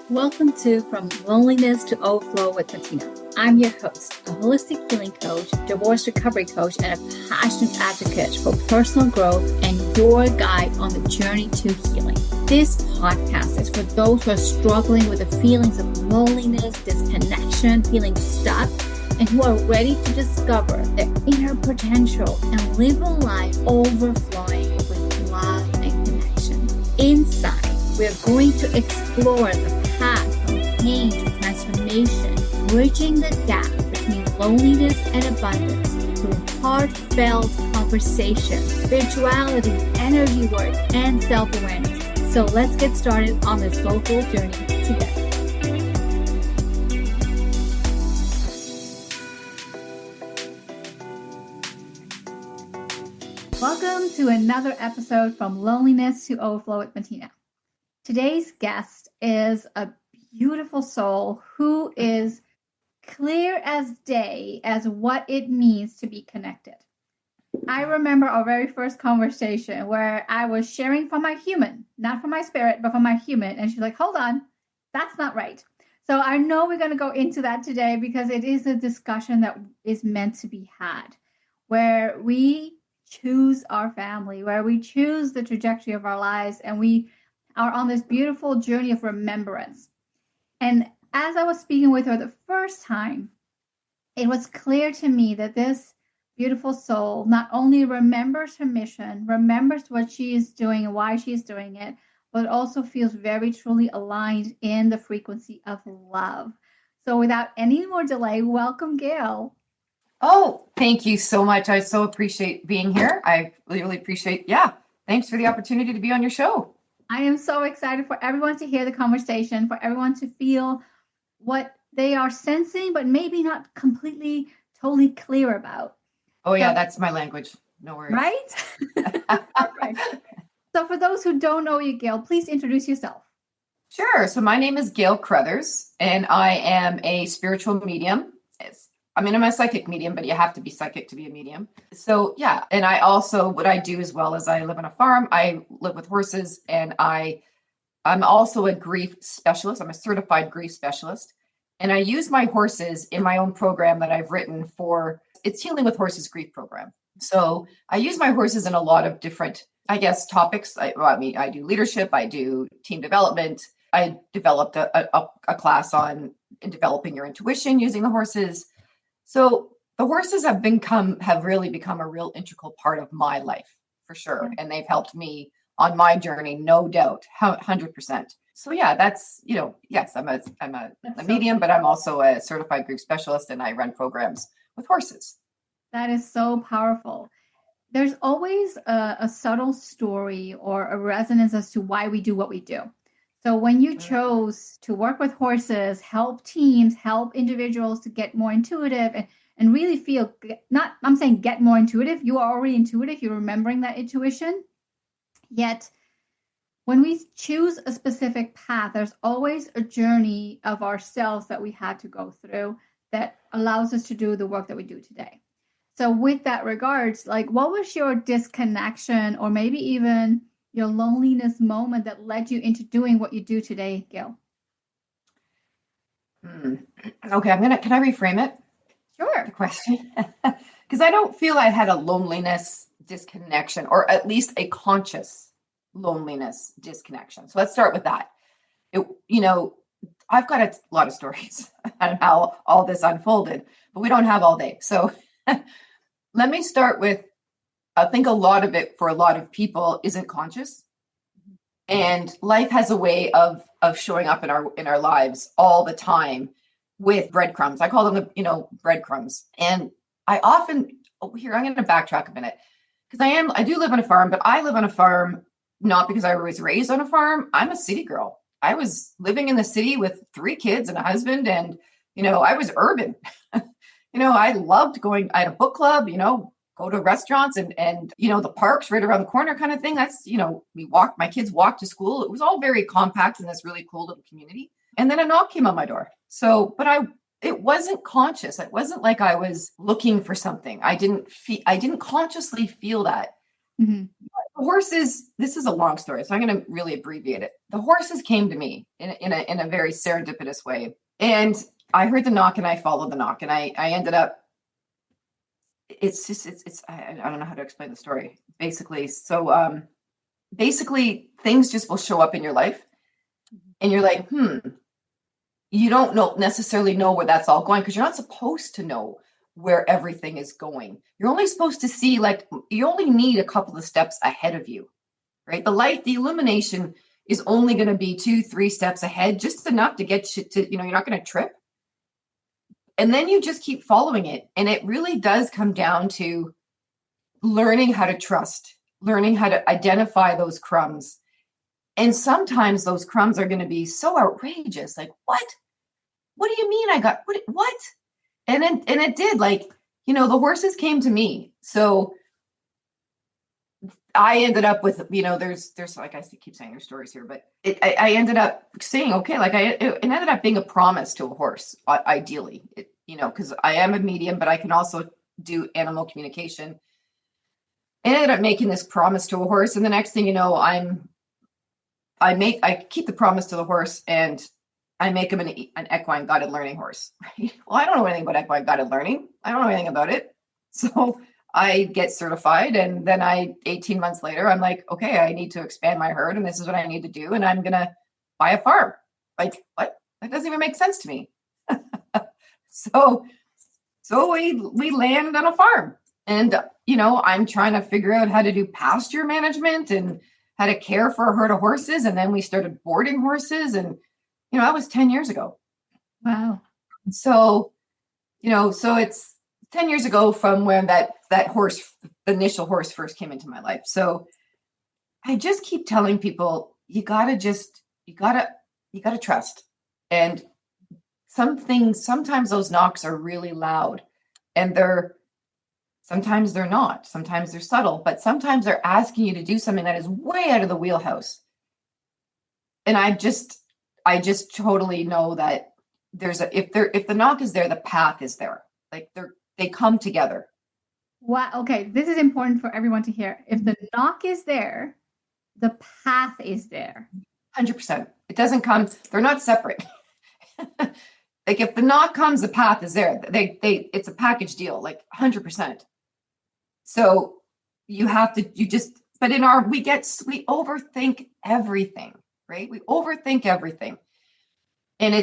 Welcome to From Loneliness to Overflow with Matina. I'm your host, a holistic healing coach, divorce recovery coach, and a passionate advocate for personal growth and your guide on the journey to healing. This podcast is for those who are struggling with the feelings of loneliness, disconnection, feeling stuck, and who are ready to discover their inner potential and live a life overflowing with love and connection. Inside, we're going to explore the path from pain to transformation, bridging the gap between loneliness and abundance through heartfelt conversations, spirituality, energy work, and self-awareness. So let's get started on this soulful journey together. Welcome to another episode from Loneliness to Overflow with Matina. Today's guest is a beautiful soul who is clear as day as what it means to be connected. I remember our very first conversation where I was sharing from my human, not from my spirit, but from my human. And she's like, hold on, that's not right. So I know we're going to go into that today because it is a discussion that is meant to be had, where we choose our family, where we choose the trajectory of our lives, and we are on this beautiful journey of remembrance. And as I was speaking with her the first time, it was clear to me that this beautiful soul not only remembers her mission, remembers what she is doing and why she is doing it, but also feels very truly aligned in the frequency of love. So without any more delay, welcome, Gail. Oh, thank you so much. I so appreciate being here. I really appreciate, thanks for the opportunity to be on your show. I am so excited for everyone to hear the conversation, for everyone to feel what they are sensing, but maybe not completely, totally clear about. Oh, yeah, that's my language. No worries. Right? Perfect. So for those who don't know you, Gail, please introduce yourself. Sure. So my name is Gail Carruthers, and I am a spiritual medium. I'm a psychic medium, but you have to be psychic to be a medium. So yeah, and I also, what I do as well is I live on a farm. I live with horses, and I'm also a grief specialist. I'm a certified grief specialist, and I use my horses in my own program that I've written for. It's Healing with Horses grief program. So I use my horses in a lot of different, topics. I do leadership. I do team development. I developed a class on developing your intuition using the horses. So the horses have really become a real integral part of my life, for sure. And they've helped me on my journey, no doubt, 100%. So yeah, that's, yes, I'm a medium, but I'm also a certified grief specialist, and I run programs with horses. That is so powerful. There's always a subtle story or a resonance as to why we do what we do. So when you chose to work with horses, help teams, help individuals to get more intuitive and really feel, I'm saying get more intuitive. You are already intuitive. You're remembering that intuition. Yet when we choose a specific path, there's always a journey of ourselves that we had to go through that allows us to do the work that we do today. So with that regards, like what was your disconnection or maybe even your loneliness moment that led you into doing what you do today, Gail? Okay, can I reframe it? Sure. The question, because I don't feel I had a loneliness disconnection, or at least a conscious loneliness disconnection. So let's start with that. I've got a lot of stories on how all this unfolded, but we don't have all day. So let me start with, I think a lot of it for a lot of people isn't conscious, and life has a way of showing up in our lives all the time with breadcrumbs. I call them breadcrumbs. And I often I'm going to backtrack a minute because I do live on a farm, but I live on a farm not because I was raised on a farm. I'm a city girl. I was living in the city with 3 kids and a husband, and I was urban. I loved going. I had a book club. Go to restaurants and the parks right around the corner kind of thing. That's, my kids walked to school. It was all very compact in this really cool little community. And then a knock came on my door. So, but it wasn't conscious. It wasn't like I was looking for something. I didn't consciously feel that. Mm-hmm. horses, this is a long story, so I'm going to really abbreviate it. The horses came to me in a very serendipitous way. And I heard the knock and I followed the knock, and I ended up, I don't know how to explain the story basically. So, basically things just will show up in your life and you're like, you don't necessarily know where that's all going, because you're not supposed to know where everything is going. You're only supposed to see, like, you only need a couple of steps ahead of you, right? The light, the illumination is only going to be 2-3 steps ahead, just enough to get you to, you're not going to trip. And then you just keep following it. And it really does come down to learning how to trust, learning how to identify those crumbs. And sometimes those crumbs are going to be so outrageous. Like, what? What do you mean I got, what? And it did, like, the horses came to me. So I ended up with, there's like, I keep saying there's stories here, but I ended up saying, okay, like it ended up being a promise to a horse, ideally, because I am a medium, but I can also do animal communication. I ended up making this promise to a horse. And the next thing you know, I keep the promise to the horse, and I make him an equine guided learning horse. Right? Well, I don't know anything about equine guided learning. I don't know anything about it. So I get certified, and then 18 months later, I'm like, okay, I need to expand my herd, and this is what I need to do. And I'm going to buy a farm. Like, what? That doesn't even make sense to me. So we landed on a farm, and, I'm trying to figure out how to do pasture management and how to care for a herd of horses. And then we started boarding horses, and, that was 10 years ago. Wow. So, so it's 10 years ago from when that horse, the initial horse, first came into my life. So I just keep telling people, you gotta trust. And sometimes those knocks are really loud, and sometimes they're not, sometimes they're subtle, but sometimes they're asking you to do something that is way out of the wheelhouse. And I just totally know that if the knock is there, the path is there. Like they come together. Wow. Okay. This is important for everyone to hear. If the knock is there, the path is there. 100%. It doesn't come, they're not separate. Like, if the knock comes, the path is there. It's a package deal, like 100%. So but we overthink everything, right? We overthink everything. And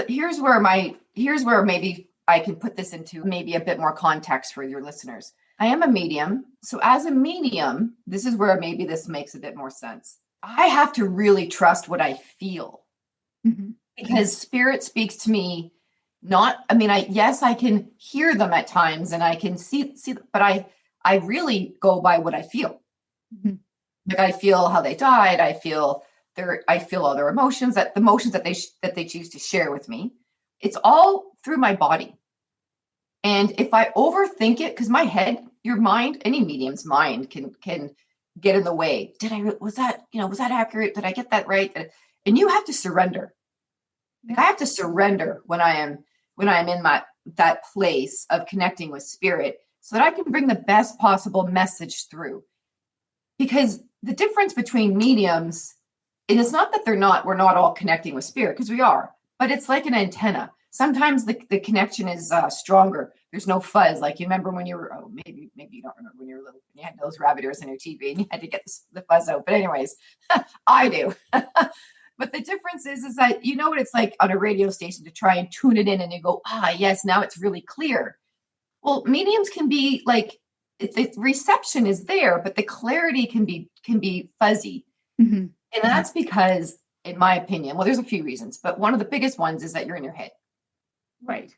here's where maybe I can put this into maybe a bit more context for your listeners. I am a medium. So as a medium, this is where maybe this makes a bit more sense. I have to really trust what I feel, because spirit speaks to me. I can hear them at times, and I can see, but I really go by what I feel. Like, I feel how they died. I feel all their emotions, that they choose to share with me. It's all through my body. And if I overthink it, because my head, your mind, any medium's mind can get in the way. Was that accurate? Did I get that right? And you have to surrender. Like, I have to surrender when I am in that place of connecting with spirit, so that I can bring the best possible message through. Because the difference between mediums, and it's not that we're not all connecting with spirit, because we are, but it's like an antenna. Sometimes the connection is stronger. There's no fuzz. Like, you remember when you were, maybe you don't remember when you were little, and you had those rabbit ears on your TV and you had to get the fuzz out. But anyways, I do. But the difference is that, what it's like on a radio station to try and tune it in, and you go, yes, now it's really clear. Well, mediums can be like, the reception is there, but the clarity can be fuzzy. And that's because, in my opinion, there's a few reasons, but one of the biggest ones is that you're in your head. Right.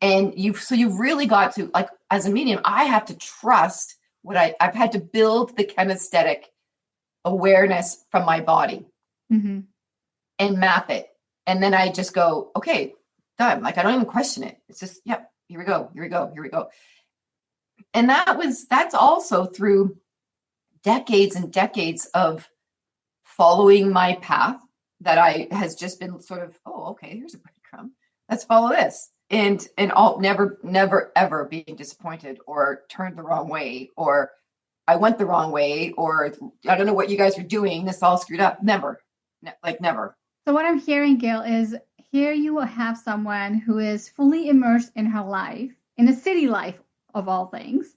And you've really got to, like, as a medium, I have to trust I've had to build the kinesthetic awareness from my body and map it. And then I just go, okay, done. Like, I don't even question it. It's just, yep, here we go. And that's also through decades and decades of following my path that has just been sort of, okay, here's a breadcrumb. Let's follow this. And all never ever being disappointed or turned the wrong way or I went the wrong way, or I don't know what you guys are doing. This all screwed up. Never. Never. So what I'm hearing, Gail, is here you will have someone who is fully immersed in her life, in a city life of all things,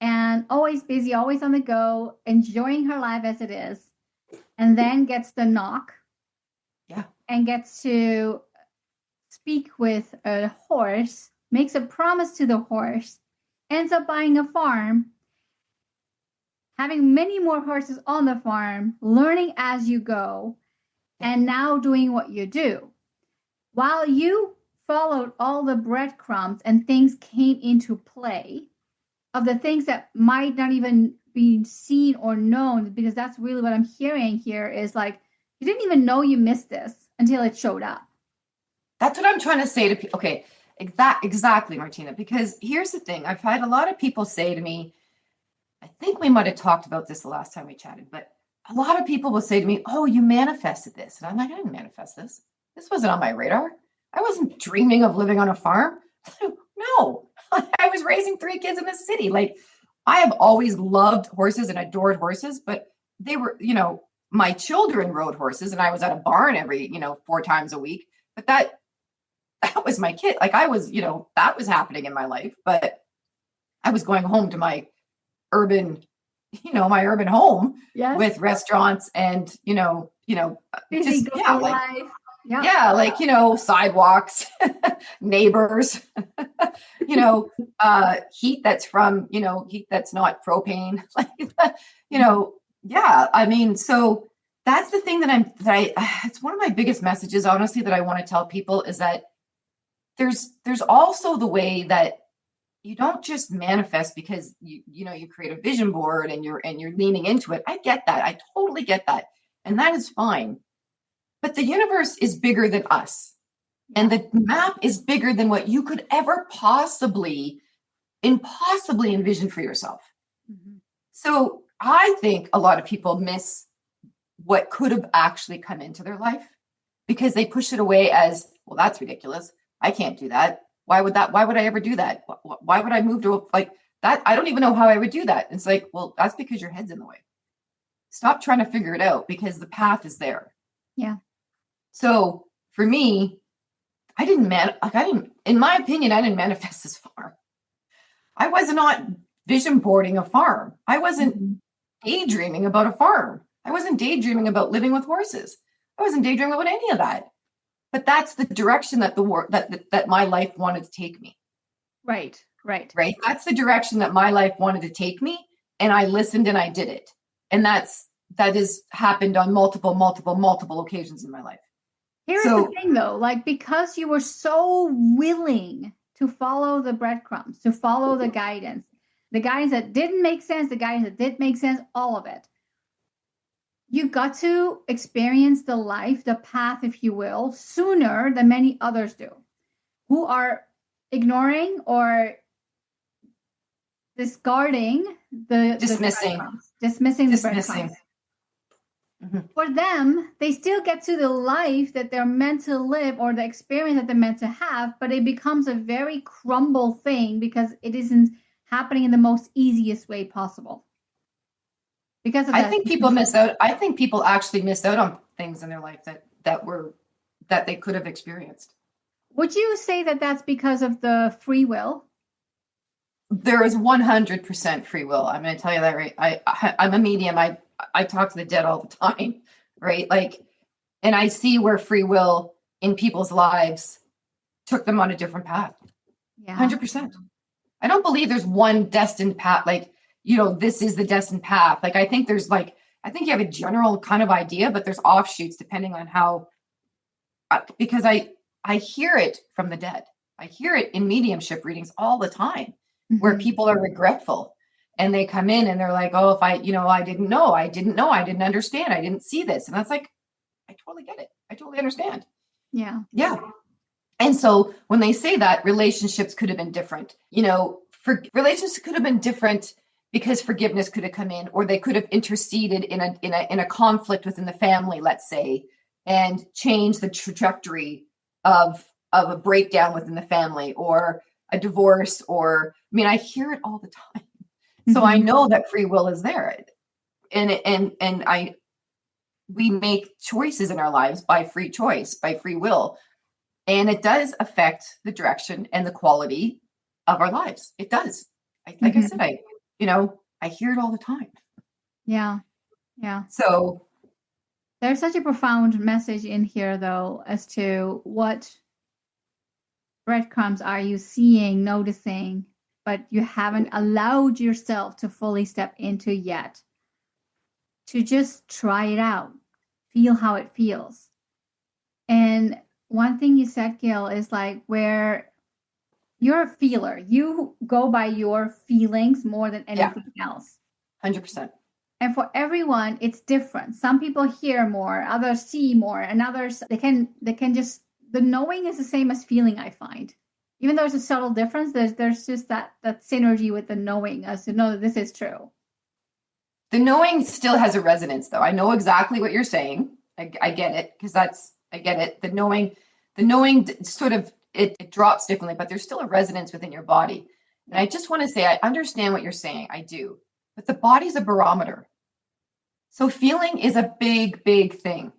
and always busy, always on the go, enjoying her life as it is, and then gets the knock. Yeah. And gets to speak with a horse, makes a promise to the horse, ends up buying a farm, having many more horses on the farm, learning as you go, and now doing what you do. While you followed all the breadcrumbs and things came into play of the things that might not even be seen or known, because that's really what I'm hearing here is like, you didn't even know you missed this until it showed up. That's what I'm trying to say to people. Okay, exactly, Martina, because here's the thing. I've had a lot of people say to me, I think we might have talked about this the last time we chatted, but a lot of people will say to me, oh, you manifested this. And I'm like, I didn't manifest this. This wasn't on my radar. I wasn't dreaming of living on a farm. No, I was raising 3 kids in the city. Like, I have always loved horses and adored horses, but they were, my children rode horses, and I was at a barn every, 4 times a week. But that was my kid. Like, I was, that was happening in my life, but I was going home to my urban home. Yes. With restaurants and, busy just, yeah, like, life. Yeah, like, sidewalks, neighbors, heat that's from, heat that's not propane, like, yeah, I mean, so that's the thing it's one of my biggest messages, honestly, that I want to tell people is that there's also the way that you don't just manifest because you create a vision board and you're leaning into it. I get that. I totally get that. And that is fine. But the universe is bigger than us. And the map is bigger than what you could ever impossibly envision for yourself. Mm-hmm. So I think a lot of people miss what could have actually come into their life because they push it away as, well, that's ridiculous. I can't do that. Why would I ever do that? Why would I move to like that? I don't even know how I would do that. It's like, well, that's because your head's in the way. Stop trying to figure it out because the path is there. Yeah. So for me, in my opinion, I didn't manifest this farm. I was not vision boarding a farm. I wasn't daydreaming about a farm. I wasn't daydreaming about living with horses. I wasn't daydreaming about any of that. But that's the direction that that my life wanted to take me. Right. That's the direction that my life wanted to take me. And I listened and I did it. And that has happened on multiple occasions in my life. Here's the thing though, like, because you were so willing to follow the breadcrumbs, to follow the guidance that didn't make sense, the guidance that did make sense, all of it. You got to experience the life, the path, if you will, sooner than many others do, who are ignoring or dismissing the breadcrumbs. Mm-hmm. For them, they still get to the life that they're meant to live or the experience that they're meant to have, but it becomes a very crumble thing because it isn't happening in the most easiest way possible. Because of I think people miss out. I think people actually miss out on things in their life that they could have experienced. Would you say that that's because of the free will? There is 100% free will. I'm going to tell you that, right? I'm a medium. I talk to the dead all the time, right? Like, and I see where free will in people's lives took them on a different path. Yeah. 100%. I don't believe there's one destined path. Like, this is the destined path. Like, I think you have a general kind of idea, but there's offshoots depending on how, because I hear it from the dead. I hear it in mediumship readings all the time, mm-hmm. where people are regretful and they come in and they're like, oh, if I didn't know, I didn't understand. I didn't see this. And that's like, I totally get it. I totally understand. Yeah. Yeah. And so when they say that, relationships could have been different, relationships could have been different because forgiveness could have come in, or they could have interceded in a conflict within the family, let's say, and changed the trajectory of a breakdown within the family or a divorce, or, I hear it all the time. So I Mm-hmm. know that free will is there. And we make choices in our lives by free choice, by free will. And it does affect the direction and the quality of our lives. It does. Like I Mm-hmm. said, I hear it all the time. Yeah. Yeah. So There's such a profound message in here, though, as to what breadcrumbs are you seeing, noticing, but you haven't allowed yourself to fully step into yet. To just try it out, feel how it feels. And one thing you said, Gail, is like where you're a feeler. You go by your feelings more than yeah, anything else. 100%. And for everyone, it's different. Some people hear more, others see more, and others they can just the knowing is the same as feeling, I find. Even though there's a subtle difference, there's just that synergy with the knowing as to know that this is true. The knowing still has a resonance, though. I know exactly what you're saying. I get it, because I get it. The knowing sort of, it drops differently, but there's still a resonance within your body. And I just want to say, I understand what you're saying. I do. But the body's a barometer. So feeling is a big, big thing.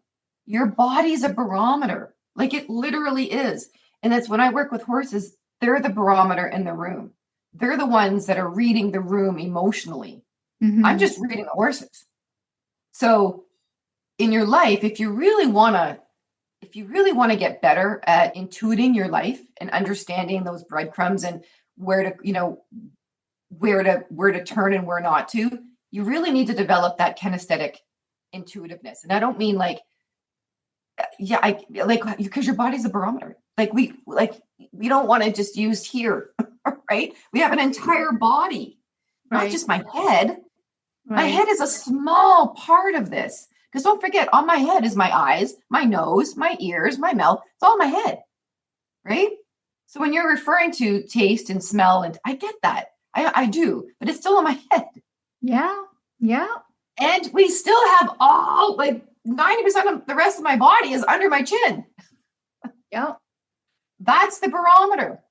Your body's a barometer. Like it literally is. And that's when I work with horses, they're the barometer in the room. They're the ones that are reading the room emotionally. Mm-hmm. I'm just reading the horses. So in your life, if you really want to get better at intuiting your life and understanding those breadcrumbs and where to turn and where not to, you really need to develop that kinesthetic intuitiveness. And I don't mean like, because your body's a barometer. We don't want to just use here, right? We have an entire body, Right. not just my head. Right. My head is a small part of this. Because don't forget, on my head is my eyes, my nose, my ears, my mouth. It's all my head, right? So when you're referring to taste and smell, and I get that. I do, but it's still in my head. Yeah. Yeah. And we still have all, like 90% of the rest of my body is under my chin. Yep. That's the barometer.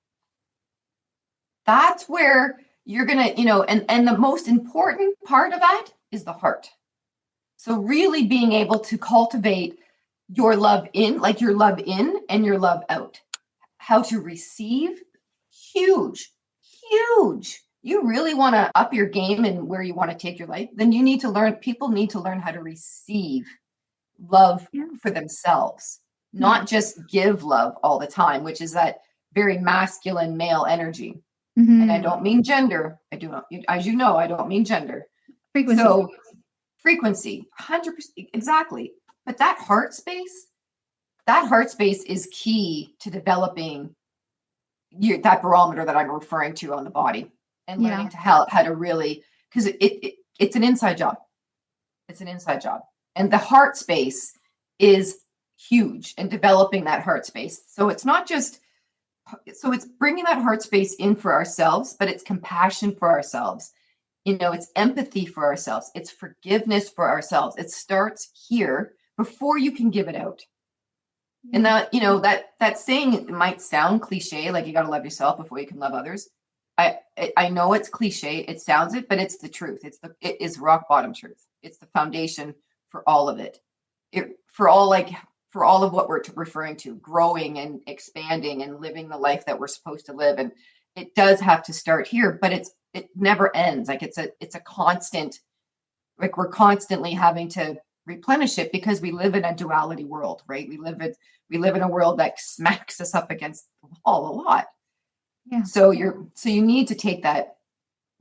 That's where you're going to, and the most important part of that is the heart. So really being able to cultivate your love in, like your love in and your love out. How to receive, huge, huge. You really want to up your game and where you want to take your life, then people need to learn how to receive love for themselves, not just give love all the time, which is that very masculine male energy. Mm-hmm. And I don't mean gender. I do not, as you know, I don't mean gender. Frequency. So frequency, 100%, exactly. But that heart space is key to developing that barometer that I'm referring to on the body, and learning to how to really, because it's an inside job. It's an inside job. And the heart space is huge in developing that heart space. So it's not just, so it's bringing that heart space in for ourselves, but it's compassion for ourselves. It's empathy for ourselves. It's forgiveness for ourselves. It starts here before you can give it out. And that, that saying, it might sound cliche, like you got to love yourself before you can love others. I know it's cliche. It sounds it, but it's the truth. It is rock bottom truth. It's the foundation for all of it. For all of what we're referring to, growing and expanding and living the life that we're supposed to live. And it does have to start here, but it never ends. Like it's a constant, like we're constantly having to replenish it because we live in a duality world, right? We live in a world that smacks us up against the wall a lot. Yeah. So you need to take that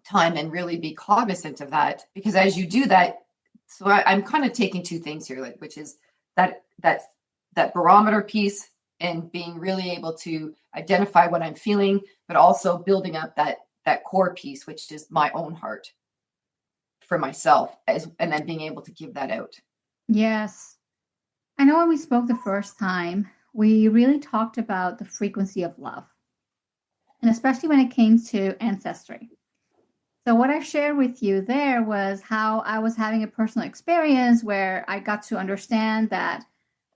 time and really be cognizant of that, because as you do that, so I'm kind of taking two things here, like, which is that barometer piece and being really able to identify what I'm feeling, but also building up that core piece, which is my own heart for myself, and then being able to give that out. Yes. I know when we spoke the first time, we really talked about the frequency of love, and especially when it came to ancestry. So what I shared with you there was how I was having a personal experience where I got to understand that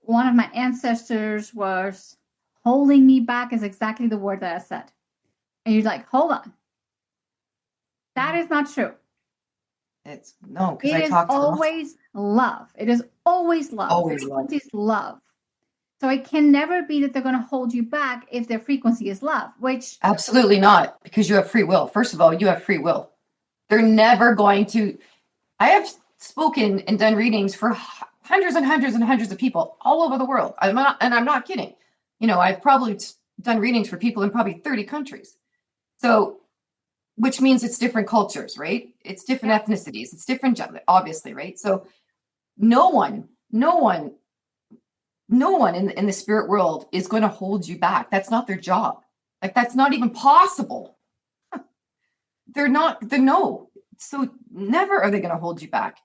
one of my ancestors was holding me back, is exactly the word that I said. And you're like, hold on. That is not true. It's no, because It I is talk to them always love. It is always love. always love. Frequency is love. So it can never be that they're going to hold you back if their frequency is love, which Absolutely not, because you have free will. First of all, you have free will. They're never going to. I have spoken and done readings for hundreds and hundreds and hundreds of people all over the world. I'm not kidding. I've probably done readings for people in probably 30 countries. So, which means it's different cultures, right? It's different ethnicities. It's different, obviously, right? So, no one in the spirit world is going to hold you back. That's not their job. Like, that's not even possible. They're no. So never are they going to hold you back.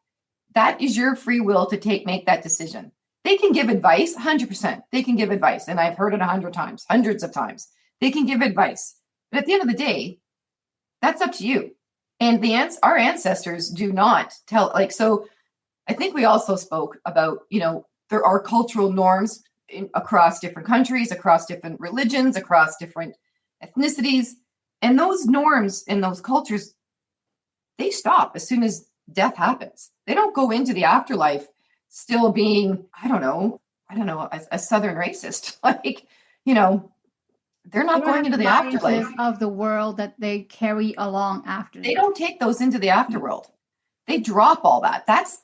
That is your free will to make that decision. They can give advice, 100%. They can give advice. And I've heard it 100 times, hundreds of times. They can give advice. But at the end of the day, that's up to you. And our ancestors do not tell, so I think we also spoke about, there are cultural norms across different countries, across different religions, across different ethnicities. And those norms in those cultures, they stop as soon as death happens. They don't go into the afterlife still being, I don't know, a Southern racist. They're not going into the afterlife. Of the world that they carry along after. They don't take those into the afterworld. They drop all that. That's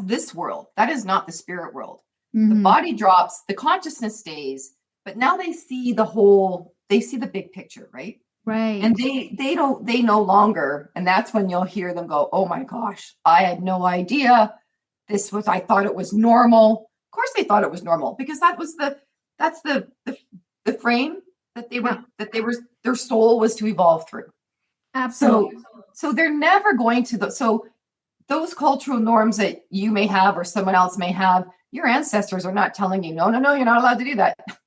this world. That is not the spirit world. Mm-hmm. The body drops, the consciousness stays, but now they see the big picture, right? Right. And they no longer, and that's when you'll hear them go, oh my gosh, I had no idea I thought it was normal. Of course they thought it was normal, because that's the frame their soul was to evolve through. Absolutely. So they're never going to so those cultural norms that you may have or someone else may have, your ancestors are not telling you, no, you're not allowed to do that. Of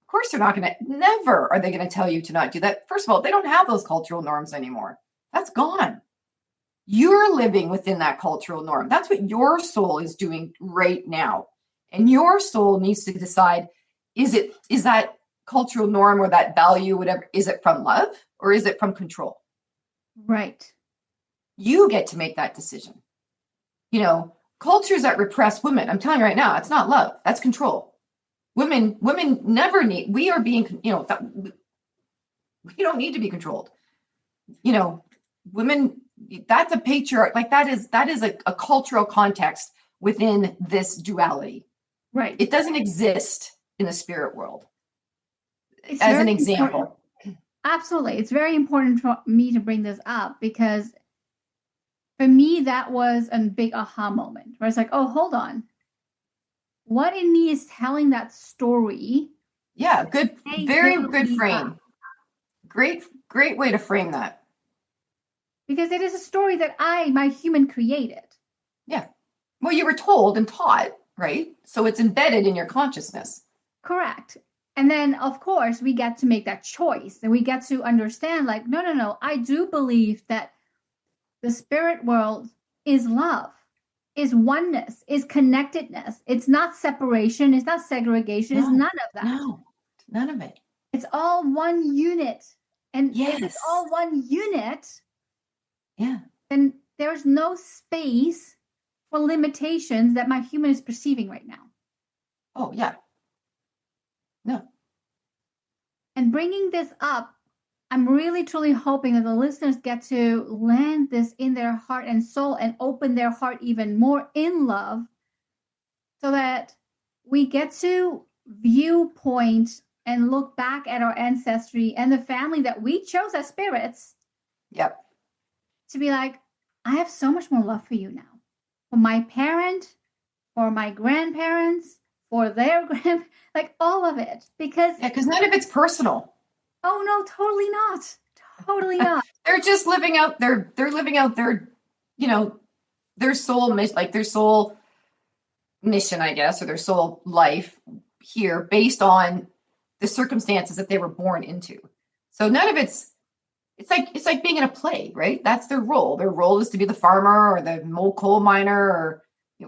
course, never are they going to tell you to not do that. First of all, they don't have those cultural norms anymore. That's gone. You're living within that cultural norm. That's what your soul is doing right now. And your soul needs to decide, is that cultural norm or that value, whatever, is it from love or is it from control? Right. You get to make that decision. Cultures that repress women, I'm telling you right now, it's not love. That's control. Women never need, we are being, we don't need to be controlled. Women, that's a patriarch, that is a cultural context within this duality. Right. It doesn't exist in the spirit world. As an example. Important. Absolutely. It's very important for me to bring this up, because for me, that was a big aha moment where it's like, oh, hold on. What in me is telling that story? Yeah, good, very good frame. Great way to frame that. Because it is a story that my human, created. Yeah. Well, you were told and taught, right? So it's embedded in your consciousness. Correct. And then, of course, we get to make that choice, and we get to understand, no, I do believe that the spirit world is love, is oneness, is connectedness. It's not separation. It's not segregation. It's none of that. No, none of it. It's all one unit. And if it's all one unit, then there's no space for limitations that my human is perceiving right now. Oh, yeah. No. And bringing this up, I'm really, truly hoping that the listeners get to land this in their heart and soul and open their heart even more in love, so that we get to viewpoint and look back at our ancestry and the family that we chose as spirits. Yep. To be like, I have so much more love for you now. For my parent, for my grandparents, for their all of it. Because none of it's personal. Oh no, totally not. Totally not. They're just living out their their soul mission, their soul mission, I guess, or their soul life here based on the circumstances that they were born into. So none of it's like being in a play, right? That's their role. Their role is to be the farmer or the coal miner, or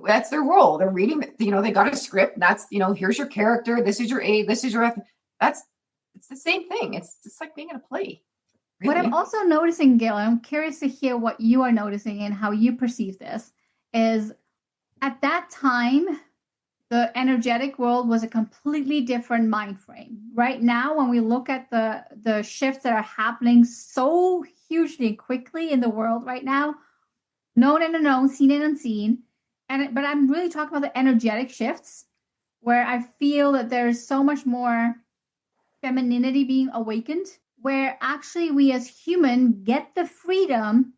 that's their role. They're reading, they got a script. That's, here's your character. This is your A, this is your F. It's the same thing. It's just like being in a play. What I'm really. also noticing, Gail, and I'm curious to hear what you are noticing and how you perceive this, is at that time, the energetic world was a completely different mind frame. Right now, when we look at the shifts that are happening so hugely quickly in the world right now, known and unknown, seen and unseen, but I'm really talking about the energetic shifts where I feel that there's so much more femininity being awakened, where actually we as human get the freedom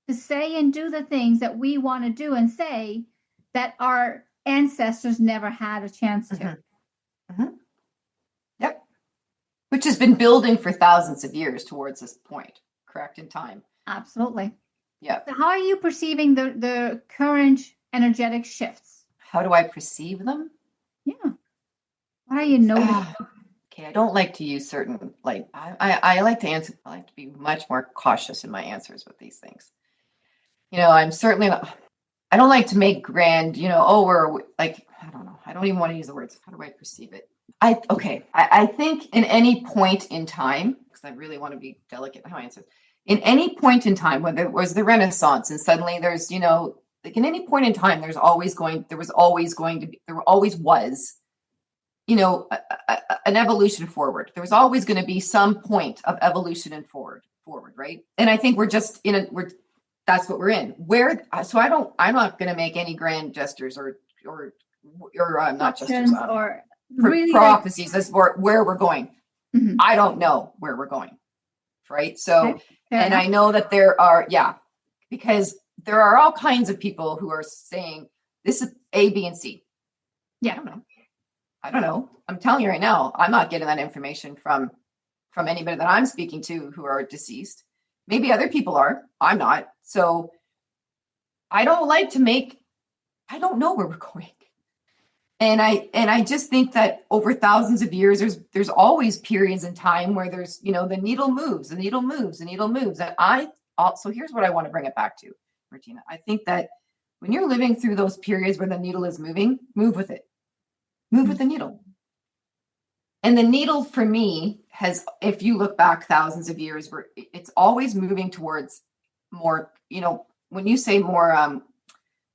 to say and do the things that we want to do and say that our ancestors never had a chance to. Mm-hmm. Mm-hmm. Yep. Which has been building for thousands of years towards this point, correct, in time. Absolutely. Yeah. So how are you perceiving the current energetic shifts? How do I perceive them? Yeah. What are you noticing? Okay, I don't like to use certain, like, I like to answer, I like to be much more cautious in my answers with these things. I'm certainly not, I don't like to make grand, we're like, I don't know. I don't even want to use the words. How do I perceive it? I think in any point in time, because I really want to be delicate in how I answer, in any point in time, whether it was the Renaissance and suddenly there's, like in any point in time, there always was, an evolution forward. There was always going to be some point of evolution and forward, right? And I think we're just that's what we're in. So I'm not going to make any grand gestures or not gestures or really prophecies as for where we're going. Mm-hmm. I don't know where we're going, right? So, okay. Fair I know that there are, because there are all kinds of people who are saying this is A, B, and C. Yeah. I don't know. I'm telling you right now, I'm not getting that information from anybody that I'm speaking to who are deceased. Maybe other people are. I'm not. So I don't like to I don't know where we're going. And I just think that over thousands of years, there's always periods in time where there's, the needle moves, And so here's what I want to bring it back to, Martina. I think that when you're living through those periods where the needle is moving, move with it. Move with the needle. And the needle for me if you look back thousands of years, it's always moving towards more, when you say more,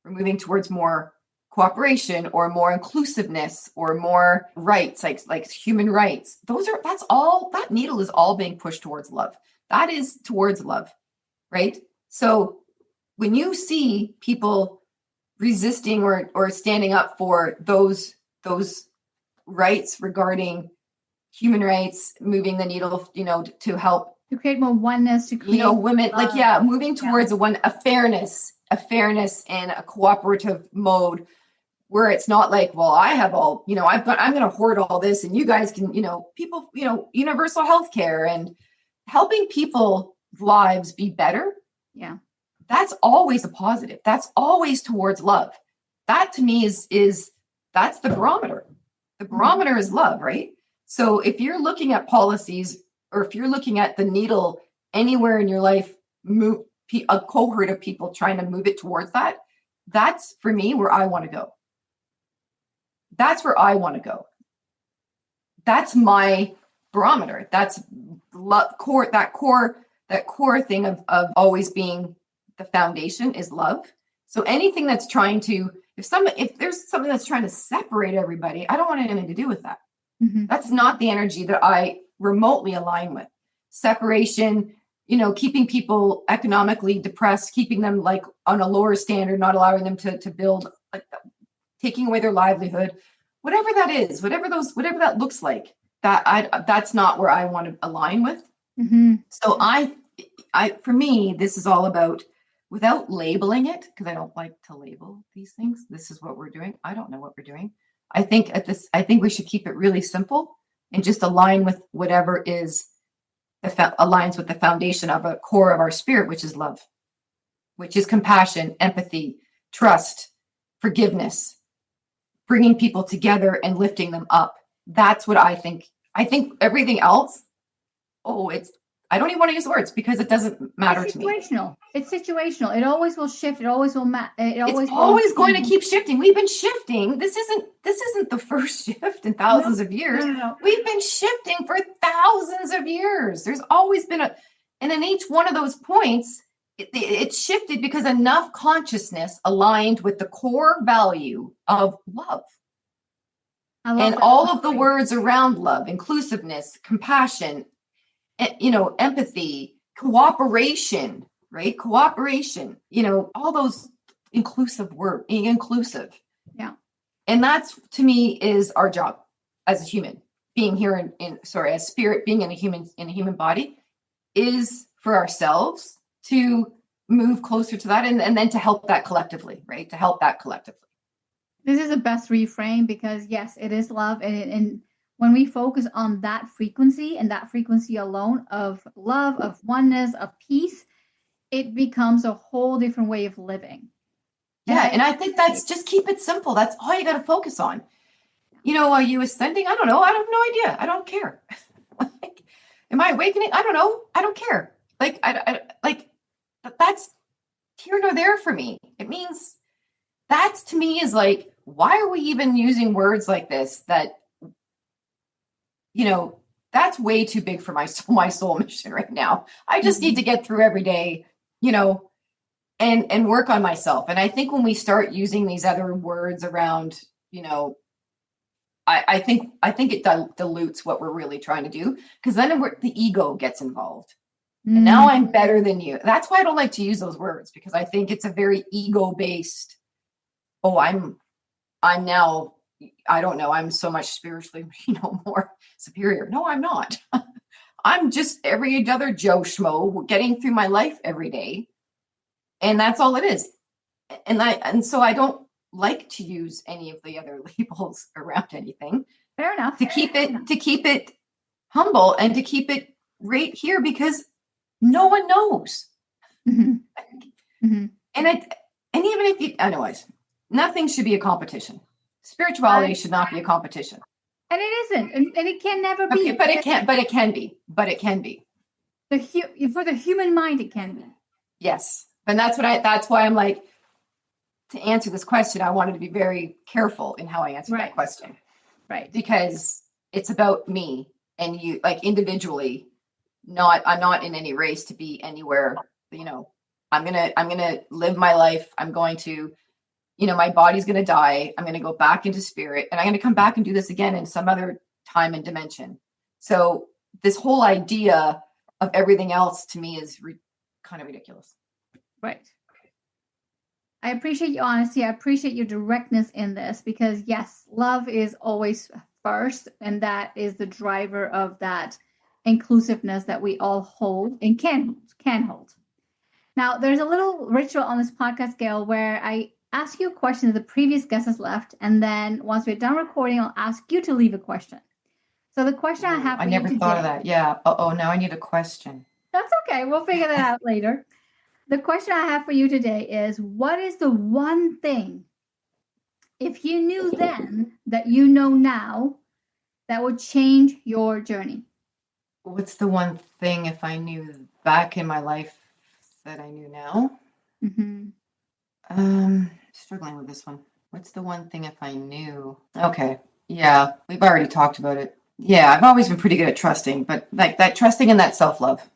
we're moving towards more cooperation or more inclusiveness or more rights, like human rights. That needle is all being pushed towards love. That is towards love, right? So when you see people resisting or standing up for those rights regarding human rights, moving the needle, to help to create more oneness, to create women, moving towards a fairness and a cooperative mode where it's not like, well, I have all, I'm going to hoard all this and you guys can, people, universal health care and helping people's lives be better. Yeah. That's always a positive. That's always towards love. That to me that's the barometer. The barometer is love, right? So if you're looking at policies or if you're looking at the needle anywhere in your life, move a cohort of people trying to move it towards that, that's for me where I want to go. That's where I want to go. That's my barometer. That's core thing of always being the foundation is love. So anything that's trying to, if there's something that's trying to separate everybody, I don't want anything to do with that. Mm-hmm. That's not the energy that I remotely align with. Separation, keeping people economically depressed, keeping them like on a lower standard, not allowing them to build, taking away their livelihood, whatever that is, whatever that looks like, that's not where I want to align with. Mm-hmm. So for me, this is all about, without labeling it, because I don't like to label these things. This is what we're doing. I don't know what we're doing. I think we should keep it really simple and just align with whatever is aligns with the foundation of a core of our spirit, which is love, which is compassion, empathy, trust, forgiveness, bringing people together and lifting them up. That's what I think. I think everything else, I don't even want to use words because it doesn't matter to me. It's situational. It always will shift. It always will It's always going to keep shifting. We've been shifting. This isn't the first shift in thousands of years. No. We've been shifting for thousands of years. There's always been And in each one of those points, it shifted because enough consciousness aligned with the core value of love. And all of the words around love, inclusiveness, compassion, empathy, cooperation, right? Cooperation, all those inclusive words, being inclusive. Yeah. And that's, to me, is our job as a human, being here as spirit, being in a human body, is for ourselves to move closer to that and then to help that collectively, right? To help that collectively. This is the best reframe because yes, it is love. And when we focus on that frequency and that frequency alone of love, of oneness, of peace, it becomes a whole different way of living. Yeah. And I think that's just keep it simple. That's all you got to focus on. Are you ascending? I don't know. I have no idea. I don't care. Am I awakening? I don't know. I don't care. That's here nor there for me. It means that's, to me, is like, why are we even using words like this? That, that's way too big for my soul mission right now. I just need to get through every day, and work on myself. And I think when we start using these other words around, I think it dilutes what we're really trying to do, because then the ego gets involved. And now I'm better than you. That's why I don't like to use those words, because I think it's a very ego-based, I'm now, I don't know, I'm so much spiritually, more superior. No, I'm not. I'm just every other Joe Schmo getting through my life every day. And that's all it is. And so I don't like to use any of the other labels around anything. Fair enough. To keep it humble and to keep it right here, because no one knows. Mm-hmm. Mm-hmm. And even if anyways, nothing should be a competition. Spirituality should not be a competition. And it isn't, and it can never be. Okay, but it can be. For the human mind, it can be. Yes. And that's why I'm like, to answer this question, I wanted to be very careful in how I answer that question. Right. Because it's about me and you, like, individually. I'm not in any race to be anywhere, I'm gonna live my life. I'm going to, my body's gonna die. I'm gonna go back into spirit, and I'm gonna come back and do this again in some other time and dimension. So this whole idea of everything else, to me, is kind of ridiculous. Right. I appreciate your honesty. I appreciate your directness in this, because yes, love is always first, and that is the driver of that inclusiveness that we all hold and can hold. Now, there's a little ritual on this podcast, Gail, where I ask you a question that the previous guest has left, and then once we're done recording, I'll ask you to leave a question. So the question I have for you today... I never thought of that. Yeah. Now I need a question. That's okay. We'll figure that out later. The question I have for you today is, what is the one thing, if you knew then that you know now, that would change your journey? What's the one thing, if I knew back in my life, that I knew now? Mm-hmm. Struggling with this one. What's the one thing if I knew? Okay. Yeah, we've already talked about it. Yeah, I've always been pretty good at trusting, but like that trusting and that self-love.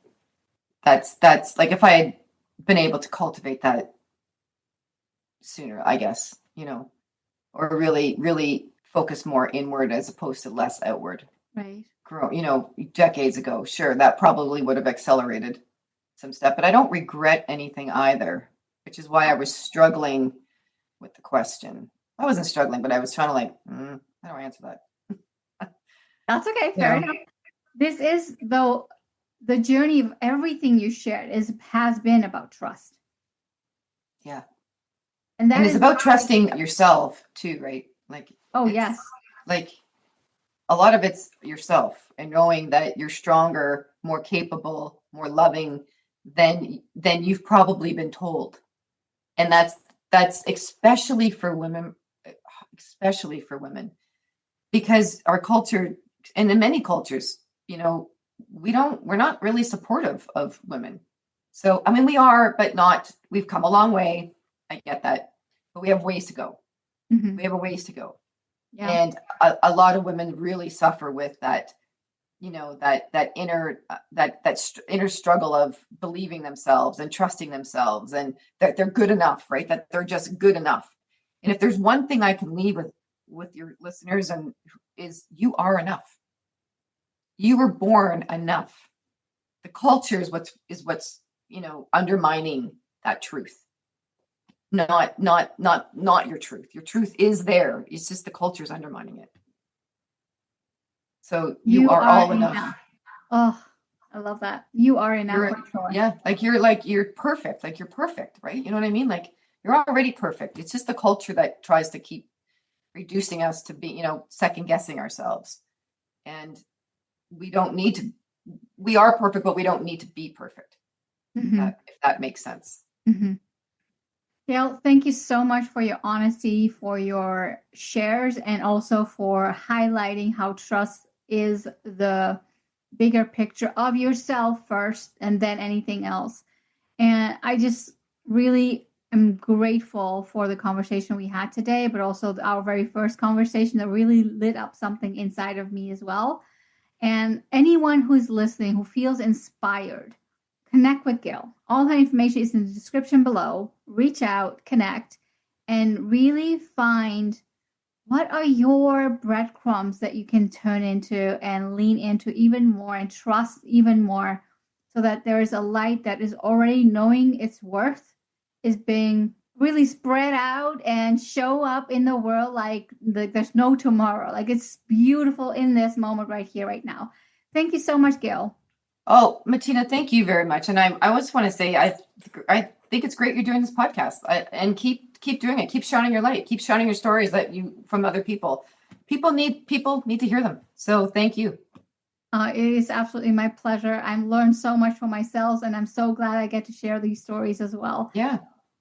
That's like, if I had been able to cultivate that sooner, I guess, or really, really focus more inward as opposed to less outward. Right. Grow, decades ago, sure, that probably would have accelerated some stuff, but I don't regret anything either, which is why I was struggling with the question. I wasn't struggling, but I was trying to how do I answer that? That's okay. Fair enough. This is, though, the journey of everything you shared has been about trust. Yeah. And it's about trusting yourself too, right? Yes. Like, a lot of it's yourself, and knowing that you're stronger, more capable, more loving than you've probably been told. And that's especially for women, because our culture, and in many cultures, we're not really supportive of women. So, I mean, we are, but not, we've come a long way. I get that, but we have ways to go. Mm-hmm. We have a ways to go. Yeah. And a lot of women really suffer with that that inner struggle of believing themselves and trusting themselves and that they're good enough, right? That they're just good enough. And if there's one thing I can leave with your listeners and is you are enough. You were born enough. The culture is what's undermining that truth. Not your truth. Your truth is there. It's just the culture's undermining it. So you are all enough. Oh, I love that. You are enough. Yeah, you're perfect. Like you're perfect, right? You know what I mean? Like you're already perfect. It's just the culture that tries to keep reducing us to be, second guessing ourselves. And we don't need to. We are perfect, but we don't need to be perfect. If that makes sense. Gail, thank you so much for your honesty, for your shares, and also for highlighting how trust is the bigger picture of yourself first and then anything else. And I just really am grateful for the conversation we had today, but also our very first conversation that really lit up something inside of me as well. And anyone who's listening who feels inspired, connect with Gail. All her information is in the description below. Reach out, connect, and really find what are your breadcrumbs that you can turn into and lean into even more and trust even more, so that there is a light that is already knowing its worth is being really spread out and show up in the world like there's no tomorrow. Like it's beautiful in this moment right here, right now. Thank you so much, Gail. Oh, Matina, thank you very much. And I just want to say, I think it's great you're doing this podcast, and keep doing it. Keep shining your light. Keep shining your stories from other people. People need to hear them. So thank you. It is absolutely my pleasure. I've learned so much for myself, and I'm so glad I get to share these stories as well. Yeah.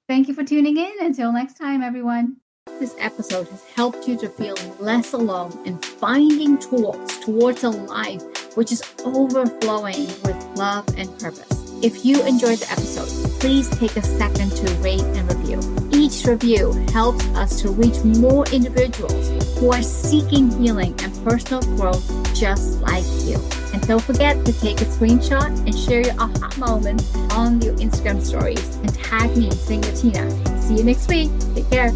Thank you for tuning in. Until next time, everyone. This episode has helped you to feel less alone in finding tools towards a life which is overflowing with love and purpose. If you enjoyed the episode, please take a second to rate and review. Each review helps us to reach more individuals who are seeking healing and personal growth just like you. And don't forget to take a screenshot and share your aha moments on your Instagram stories and tag me, Matina. See you next week. Take care.